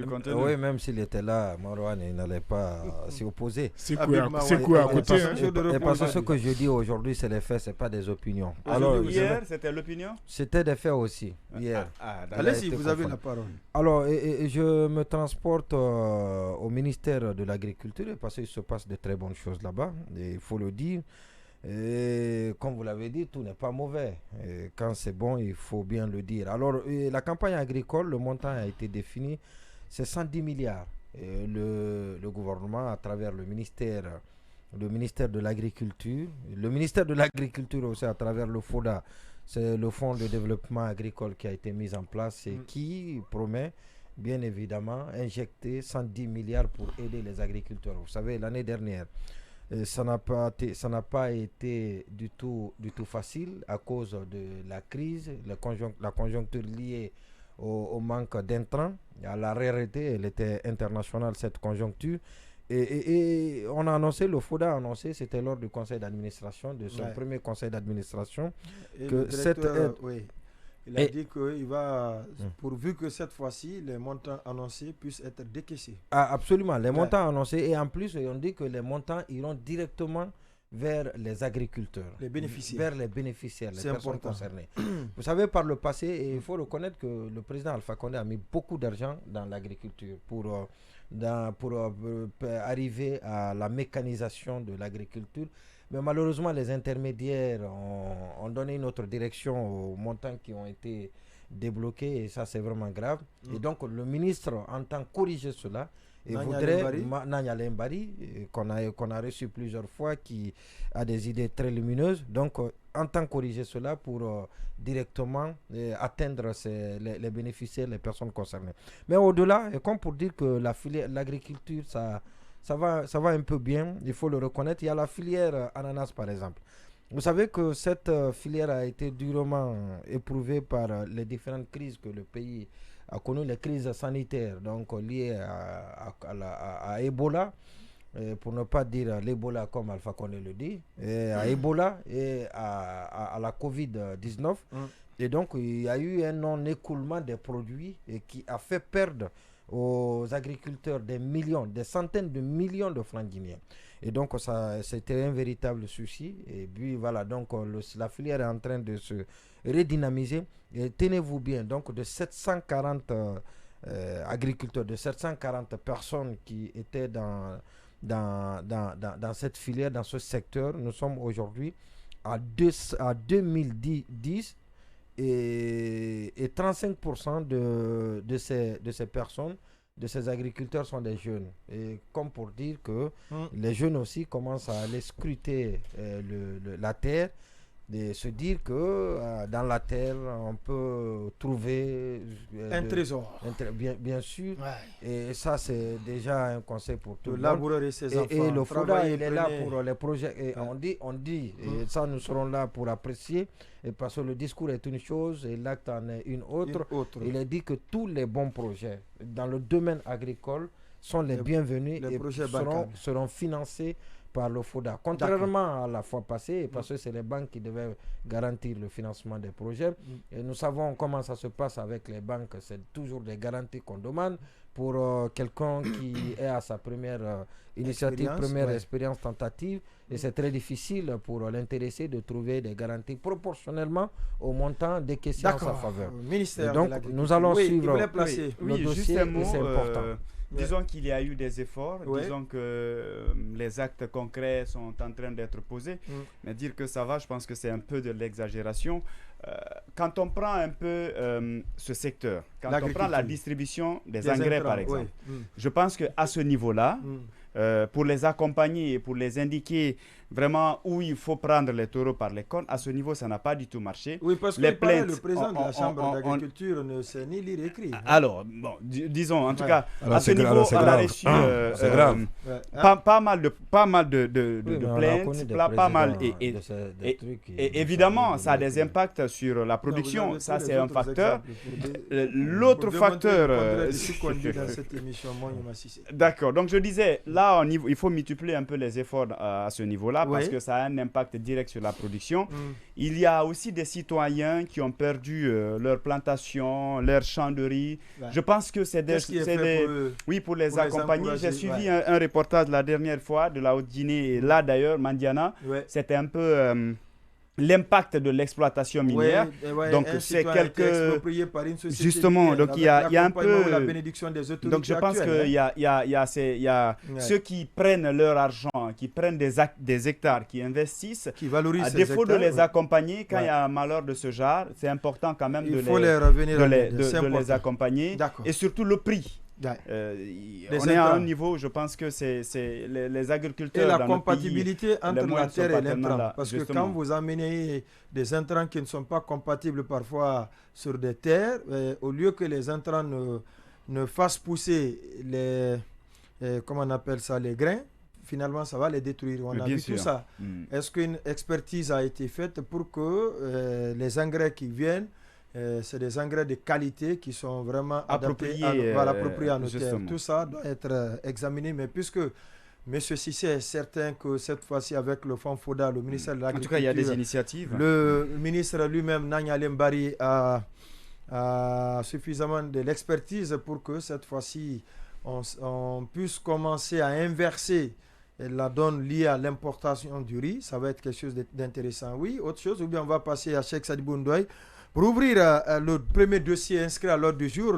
le contenu. Oui, même s'il était là, Marwan, il n'allait pas s'y opposer. C'est quoi à côté Et parce que ce que je dis aujourd'hui, c'est les faits, ce n'est pas des opinions. Alors, hier, c'était l'opinion? C'était des faits aussi, hier. Allez-y, vous avez la parole. Alors, je me transporte au ministère de l'Agriculture parce qu'il se passe de très bonnes choses là-bas, il faut le dire. Et comme vous l'avez dit, tout n'est pas mauvais. Et quand c'est bon, il faut bien le dire. Alors, la campagne agricole, le montant a été défini, c'est 110 milliards. Et le gouvernement, à travers le ministère de l'Agriculture, le ministère de l'Agriculture aussi à travers le FODA, c'est le Fonds de développement agricole qui a été mis en place et qui promet bien évidemment injecter 110 milliards pour aider les agriculteurs. Vous savez, l'année dernière, ça n'a pas été du tout facile à cause de la crise, la conjoncture liée au manque d'intrants, à la rareté, elle était internationale cette conjoncture. Et on a annoncé, le FODA a annoncé, c'était lors du conseil d'administration, de son premier conseil d'administration, que cette aide... Il a dit qu'il va, pourvu que cette fois-ci, les montants annoncés puissent être décaissés. Ah, absolument, les montants annoncés. Et en plus, on dit que les montants iront directement vers les agriculteurs. Les bénéficiaires. Vers les bénéficiaires, les personnes important. concernées. Vous savez, par le passé, et il faut reconnaître que le président Alpha Condé a mis beaucoup d'argent dans l'agriculture pour arriver à la mécanisation de l'agriculture. Mais malheureusement, les intermédiaires ont donné une autre direction aux montants qui ont été débloqués et ça, c'est vraiment grave. Et donc, le ministre entend corriger cela et voudrait, Nanya Lembari, qu'on a reçu plusieurs fois, qui a des idées très lumineuses, donc entend corriger cela pour directement atteindre les bénéficiaires, les personnes concernées. Mais au-delà, comme pour dire que l'agriculture, ça va un peu bien, il faut le reconnaître. Il y a la filière ananas par exemple. Vous savez que cette filière a été durement éprouvée par les différentes crises que le pays a connues, les crises sanitaires donc liées à Ebola, pour ne pas dire l'Ebola comme Alpha Condé le dit, à Ebola et à la Covid-19. Et donc il y a eu un non-écoulement des produits et qui a fait perdre aux agriculteurs des centaines de millions de francs guinéens. Et donc, c'était un véritable souci. Et puis, voilà, donc la filière est en train de se redynamiser. Et tenez-vous bien, donc de 740 agriculteurs, de 740 personnes qui étaient dans cette filière, dans ce secteur, nous sommes aujourd'hui à 2010 et 35% de ces personnes, de ces agriculteurs sont des jeunes. Et comme pour dire que les jeunes aussi commencent à aller scruter la terre et se dire que dans la terre, on peut trouver un trésor. Bien sûr. Et ça, c'est déjà un conseil pour tout le monde. Labourer ses enfants. Et le FODA, il est là pour les projets. Et on dit, et ça, nous serons là pour apprécier. Et parce que le discours est une chose et l'acte en est une autre. Il est dit que tous les bons projets dans le domaine agricole sont les bienvenus et seront financés par le FODA. Contrairement à la fois passée, parce que c'est les banques qui devaient garantir le financement des projets. Et nous savons comment ça se passe avec les banques. C'est toujours des garanties qu'on demande pour quelqu'un qui est à sa première initiative, expérience tentative. Et c'est très difficile pour l'intéressé de trouver des garanties proportionnellement au montant décaissé en sa faveur. Ministère et donc, nous allons suivre le dossier et c'est important. Disons qu'il y a eu des efforts, disons que les actes concrets sont en train d'être posés, mais dire que ça va, je pense que c'est un peu de l'exagération. Quand on prend un peu ce secteur, quand on prend la distribution des engrais par exemple, je pense qu'à ce niveau-là, pour les accompagner et pour les indiquer vraiment où il faut prendre les taureaux par les cornes, à ce niveau, ça n'a pas du tout marché. Oui, parce que le président de la Chambre d'agriculture ne sait ni lire écrit. Alors, bon, disons, en tout cas, à ce niveau, on a reçu pas mal de plaintes, pas mal. Et évidemment, ça a des impacts sur la production. Ça, c'est un facteur. L'autre facteur... D'accord, donc je disais, là, il faut multiplier un peu les efforts à ce niveau-là. là, parce que ça a un impact direct sur la production. Il y a aussi des citoyens qui ont perdu leur plantation, leur champ de riz. Je pense que c'est oui, pour les accompagner. J'ai suivi un reportage la dernière fois de la Haute-Guinée, et là d'ailleurs, Mandiana, c'était un peu l'impact de l'exploitation minière. Donc c'est exproprié par une société. Justement, donc il y a un peu la bénédiction des autorités. Donc je pense qu'il y a ceux qui prennent leur argent, qui prennent des hectares, qui investissent, qui valorisent à défaut de les accompagner quand il y a un malheur de ce genre. C'est important quand même de les accompagner, et surtout le prix. On est à un niveau, je pense que c'est les agriculteurs. Et la dans compatibilité entre la terre et l'intrant. Parce justement. que quand vous amenez des intrants qui ne sont pas compatibles parfois sur des terres, au lieu que les intrants ne fassent pousser comment on appelle ça, les grains, finalement ça va les détruire. On a vu tout ça. Est-ce qu'une expertise a été faite pour que les engrais qui viennent, c'est des engrais de qualité qui sont vraiment appropriés à nos terres. Tout ça doit être examiné, mais puisque M. Cissé est certain que cette fois-ci avec le Fonds FODA, le ministère de l'Agriculture... En tout cas, il y a des initiatives. Le ministre lui-même, Nanya Lembari, a suffisamment de l'expertise pour que cette fois-ci, on puisse commencer à inverser la donne liée à l'importation du riz. Ça va être quelque chose d'intéressant. Oui, autre chose, ou bien on va passer à Cheikh Sadibou Ndoye pour ouvrir le premier dossier inscrit à l'ordre du jour.